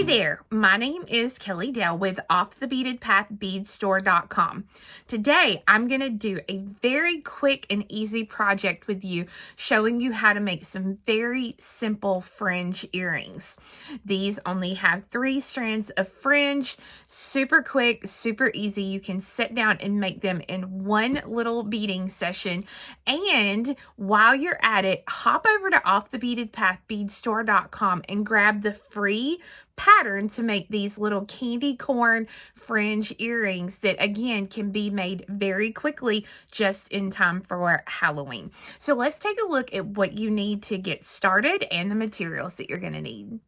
there, my name is Kelley Dell with offthebeadedpath.beadstore.com. Today, I'm going to do a very quick and easy project with you, showing you how to make some very simple fringe earrings. These only have 3 strands of fringe, super quick, super easy. You can sit down and make them in one little beading session. And while you're at it, hop over to offthebeadedpath.beadstore.com and grab the free pattern to make these little candy corn fringe earrings that again can be made very quickly just in time for Halloween. So let's take a look at what you need to get started and the materials that you're going to need.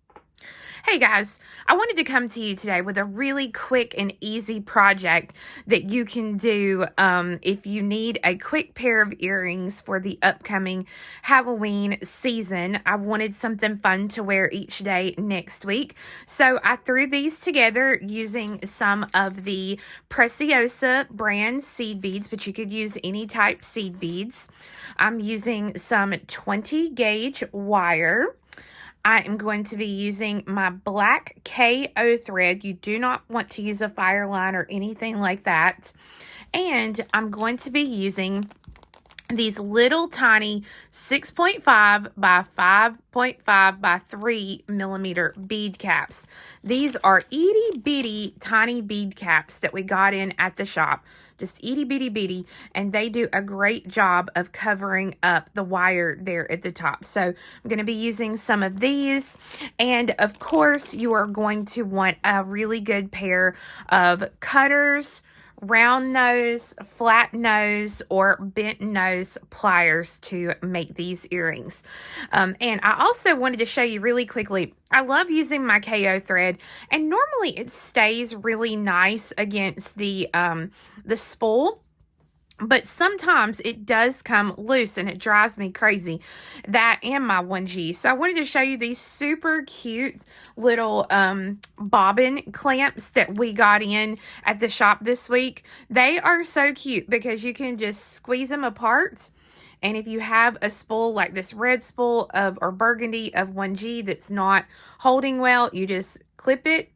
Hey guys, I wanted to come to you today with a really quick and easy project that you can do if you need a quick pair of earrings for the upcoming Halloween season. I wanted something fun to wear each day next week. So I threw these together using some of the Preciosa brand seed beads, but you could use any type seed beads. I'm using some 20 gauge wire. I am going to be using my black KO thread. You do not want to use a fire line or anything like that. And I'm going to be using these little tiny 6.5 by 5.5 by 3 millimeter bead caps. These are itty bitty tiny bead caps that we got in at the shop. Just itty bitty bitty, and they do a great job of covering up the wire there at the top. So I'm going to be using some of these, and of course you are going to want a really good pair of cutters, round nose, flat nose, or bent nose pliers to make these earrings. And I also wanted to show you really quickly, I love using my KO thread, and normally it stays really nice against the spool. But sometimes it does come loose and it drives me crazy. That and my 1G. So I wanted to show you these super cute little bobbin clamps that we got in at the shop this week. They are so cute because you can just squeeze them apart. And if you have a spool like this red spool or burgundy of 1G that's not holding well, you just clip it.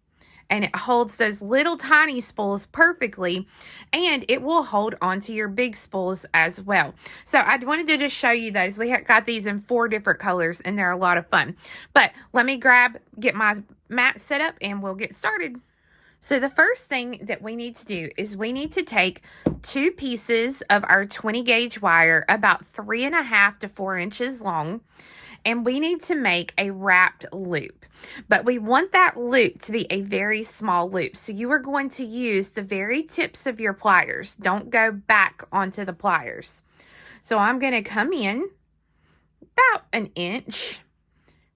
And it holds those little tiny spools perfectly, and it will hold onto your big spools as well. So I wanted to just show you those. We got these in 4 different colors, and they're a lot of fun. But let me get my mat set up, and we'll get started. So the first thing that we need to do is we need to take 2 pieces of our 20 gauge wire, about 3.5 to 4 inches long. And we need to make a wrapped loop, but we want that loop to be a very small loop. So you are going to use the very tips of your pliers. Don't go back onto the pliers. So I'm going to come in about 1 inch,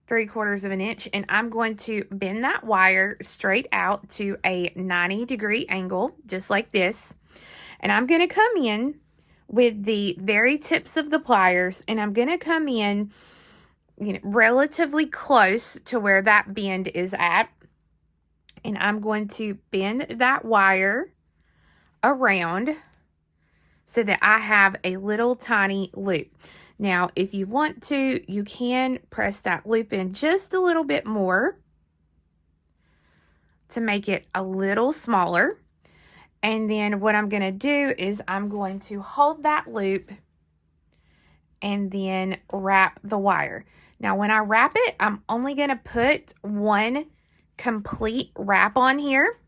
3/4 of an inch, and I'm going to bend that wire straight out to a 90-degree angle, just like this. And I'm going to come in with the very tips of the pliers, and I'm going to come in relatively close to where that bend is at. And I'm going to bend that wire around so that I have a little tiny loop. Now, if you want to, you can press that loop in just a little bit more to make it a little smaller. And then what I'm going to do is I'm going to hold that loop and then wrap the wire. Now, when I wrap it, I'm only going to put 1 complete wrap on here.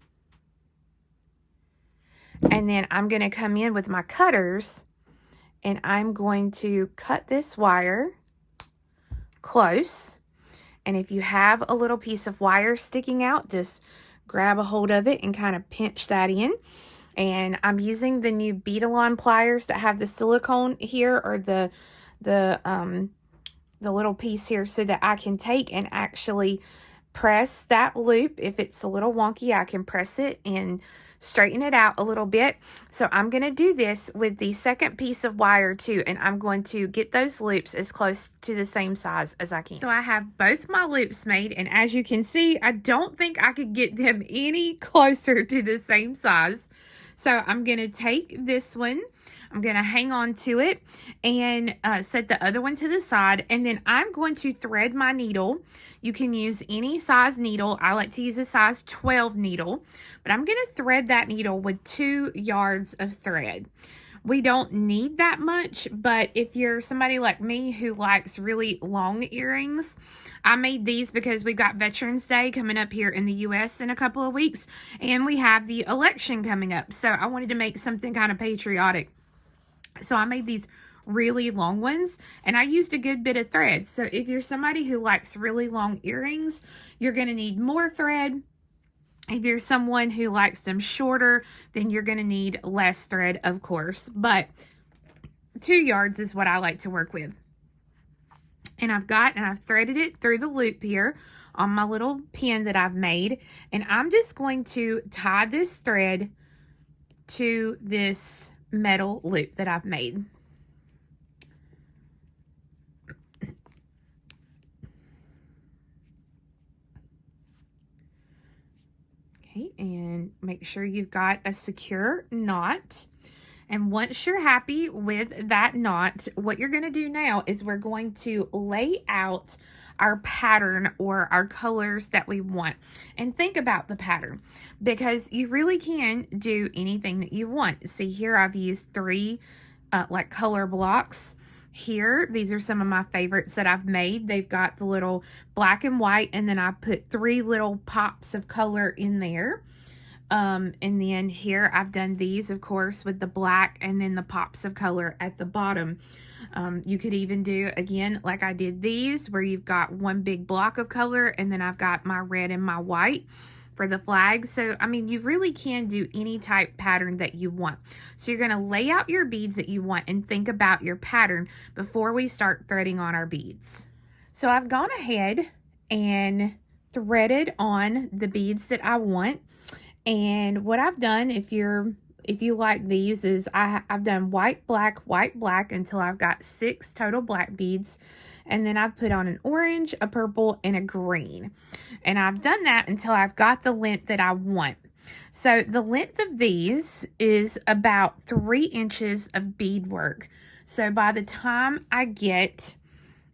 And then I'm going to come in with my cutters, and I'm going to cut this wire close. And if you have a little piece of wire sticking out, just grab a hold of it and kind of pinch that in. And I'm using the new Beadalon pliers that have the silicone here, or the little piece here, so that I can take and actually press that loop. If it's a little wonky, I can press it and straighten it out a little bit. So I'm going to do this with the second piece of wire too, and I'm going to get those loops as close to the same size as I can. So I have both my loops made, and as you can see, I don't think I could get them any closer to the same size. So I'm going to take this one, I'm going to hang on to it and set the other one to the side. And then I'm going to thread my needle. You can use any size needle. I like to use a size 12 needle, but I'm going to thread that needle with 2 yards of thread. We don't need that much, but if you're somebody like me who likes really long earrings, I made these because we've got Veterans Day coming up here in the U.S. in a couple of weeks, and we have the election coming up. So I wanted to make something kind of patriotic. So I made these really long ones, and I used a good bit of thread. So if you're somebody who likes really long earrings, you're going to need more thread. If you're someone who likes them shorter, then you're going to need less thread, of course. But 2 yards is what I like to work with. And I've threaded it through the loop here on my little pin that I've made. And I'm just going to tie this thread to this metal loop that I've made. And make sure you've got a secure knot. And once you're happy with that knot, what you're going to do now is we're going to lay out our pattern or our colors that we want. And think about the pattern, because you really can do anything that you want. See here, I've used 3 like color blocks. Here, these are some of my favorites that I've made. They've got the little black and white, and then I put 3 little pops of color in there. And then here I've done these, of course, with the black and then the pops of color at the bottom. You could even do, again, like I did these, where you've got one big block of color, and then I've got my red and my white for the flag. So, I mean, you really can do any type pattern that you want. So you're going to lay out your beads that you want and think about your pattern before we start threading on our beads. So I've gone ahead and threaded on the beads that I want. And what I've done, if you like these, is I've done white, black, until I've got 6 total black beads. And then I've put on an orange, a purple, and a green. And I've done that until I've got the length that I want. So the length of these is about 3 inches of beadwork. So by the time I get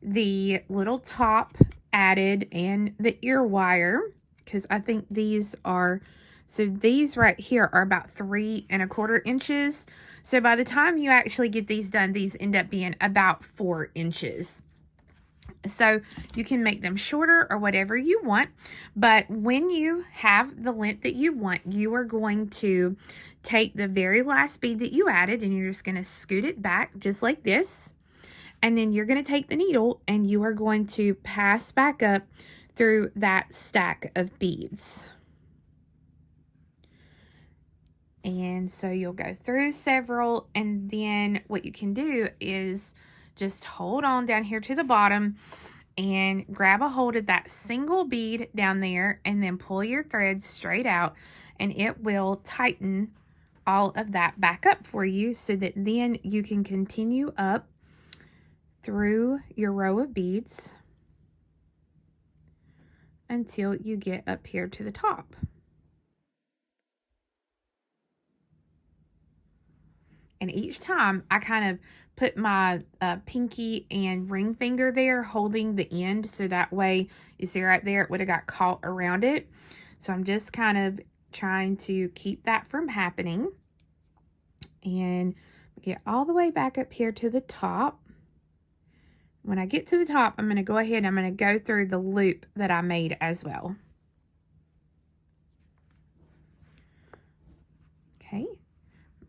the little top added and the ear wire, because I think these are, so these right here are about 3 1/4 inches. So by the time you actually get these done, these end up being about 4 inches. So you can make them shorter or whatever you want. But when you have the length that you want, you are going to take the very last bead that you added, and you're just going to scoot it back just like this. And then you're going to take the needle and you are going to pass back up through that stack of beads. And so you'll go through several, and then what you can do is just hold on down here to the bottom and grab a hold of that single bead down there, and then pull your thread straight out, and it will tighten all of that back up for you, so that then you can continue up through your row of beads until you get up here to the top. And each time I kind of put my pinky and ring finger there holding the end, so that way, you see right there, it would have got caught around it. So I'm just kind of trying to keep that from happening. And get all the way back up here to the top. When I get to the top, I'm going to go ahead and I'm going to go through the loop that I made as well. Okay.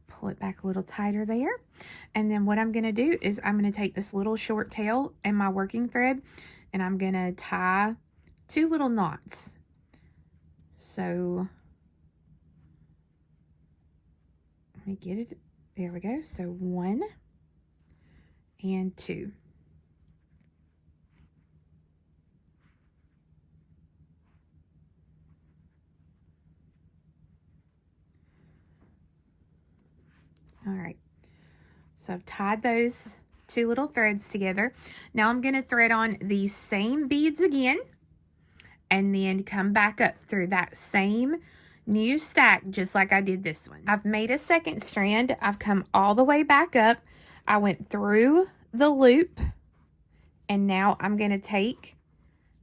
Pull it back a little tighter there. And then what I'm going to do is I'm going to take this little short tail and my working thread, and I'm going to tie 2 little knots. So let me get it. There we go. So 1 and 2. All right, so I've tied those 2 little threads together. Now I'm going to thread on these same beads again, and then come back up through that same new stack, just like I did this one. I've made a second strand. I've come all the way back up. I went through the loop, and now I'm going to take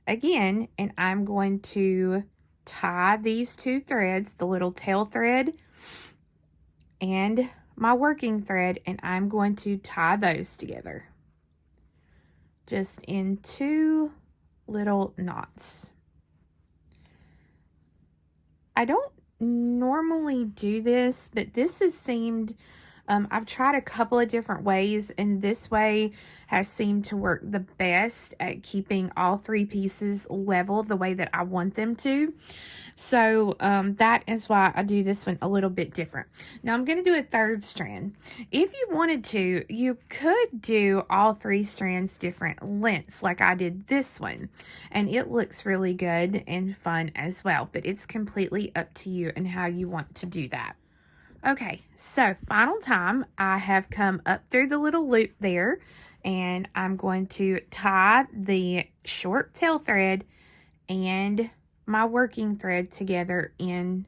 again, and I'm going to tie these two threads, the little tail thread and my working thread, and I'm going to tie those together just in two little knots. I don't normally do this, but this has seemed, I've tried a couple of different ways, and this way has seemed to work the best at keeping all three pieces level the way that I want them to. So that is why I do this one a little bit different. Now I'm going to do a third strand. If you wanted to, you could do all three strands different lengths like I did this one, and it looks really good and fun as well, but it's completely up to you and how you want to do that. Okay, so final time, I have come up through the little loop there, and I'm going to tie the short tail thread and my working thread together. In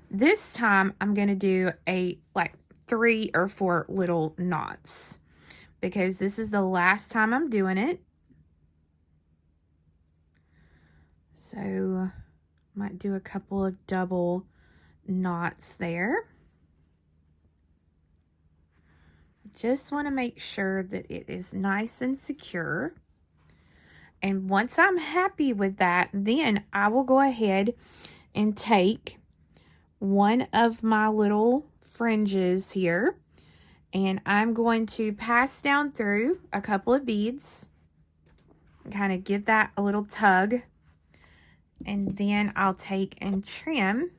this time I'm going to do a like 3 or 4 little knots because this is the last time I'm doing it. So might do a couple of double knots there. Just want to make sure that it is nice and secure. And once I'm happy with that, then I will go ahead and take one of my little fringes here, and I'm going to pass down through a couple of beads, kind of give that a little tug, and then I'll take and trim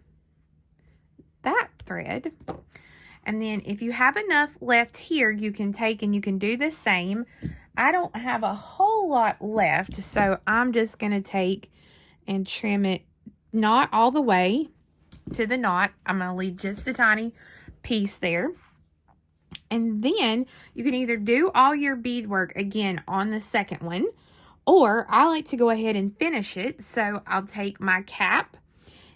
that thread. And then if you have enough left here, you can take and you can do the same. I don't have a whole lot left, so I'm just going to take and trim it, not all the way to the knot. I'm going to leave just a tiny piece there. And then you can either do all your beadwork again on the second one, or I like to go ahead and finish it. So I'll take my cap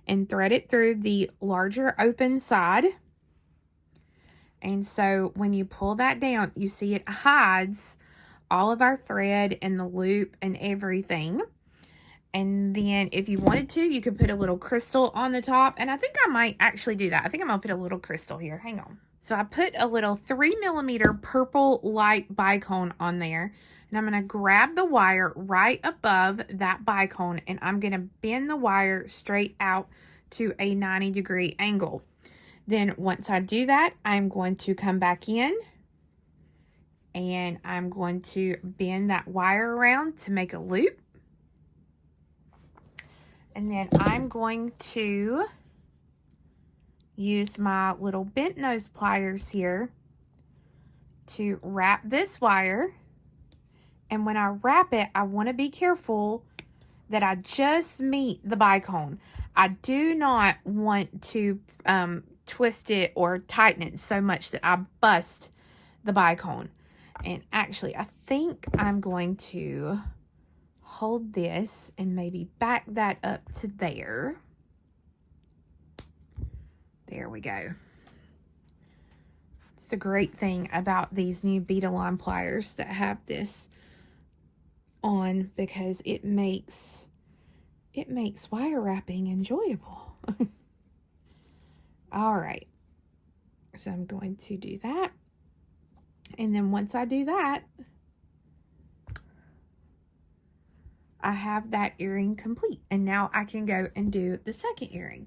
and thread it through the larger open side. And so when you pull that down, you see it hides all of our thread and the loop and everything. And then if you wanted to, you could put a little crystal on the top. And I think I might actually do that. I think I'm going to put a little crystal here. Hang on. So I put a little 3mm purple light bicone on there. And I'm going to grab the wire right above that bicone. And I'm going to bend the wire straight out to a 90-degree angle. Then once I do that, I'm going to come back in. And I'm going to bend that wire around to make a loop. And then I'm going to use my little bent nose pliers here to wrap this wire. And when I wrap it, I want to be careful that I just meet the bicone. I do not want to twist it or tighten it so much that I bust the bicone. And actually, I think I'm going to hold this and maybe back that up to there. There we go. It's the great thing about these new Bead-A-Line pliers that have this on, because it makes wire wrapping enjoyable. All right. So I'm going to do that. And then once I do that, I have that earring complete. And now I can go and do the second earring.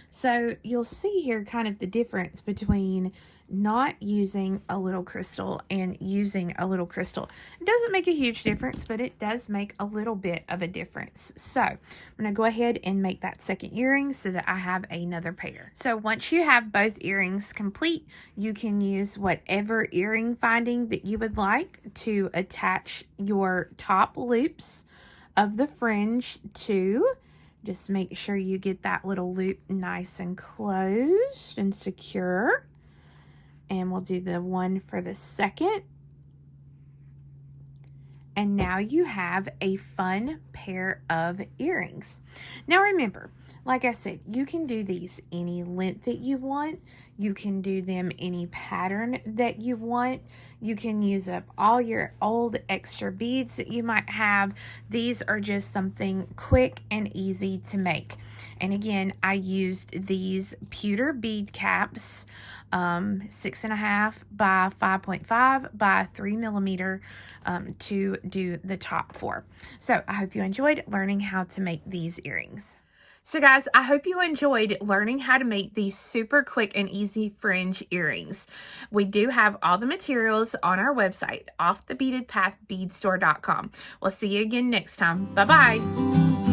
So you'll see here kind of the difference between not using a little crystal and using a little crystal. It doesn't make a huge difference, but it does make a little bit of a difference. So I'm going to go ahead and make that second earring so that I have another pair. So once you have both earrings complete, you can use whatever earring finding that you would like to attach your top loops of the fringe to. Just make sure you get that little loop nice and closed and secure. And we'll do the one for the second. And now you have a fun pair of earrings. Now remember, like I said, you can do these any length that you want. You can do them any pattern that you want. You can use up all your old extra beads that you might have. These are just something quick and easy to make. And again, I used these pewter bead caps, 6.5 by 5.5 by 3 millimeter, to do the top for. So I hope you enjoyed learning how to make these earrings. So guys, I hope you enjoyed learning how to make these super quick and easy fringe earrings. We do have all the materials on our website, offthebeadedpathbeadstore.com. We'll see you again next time. Bye-bye.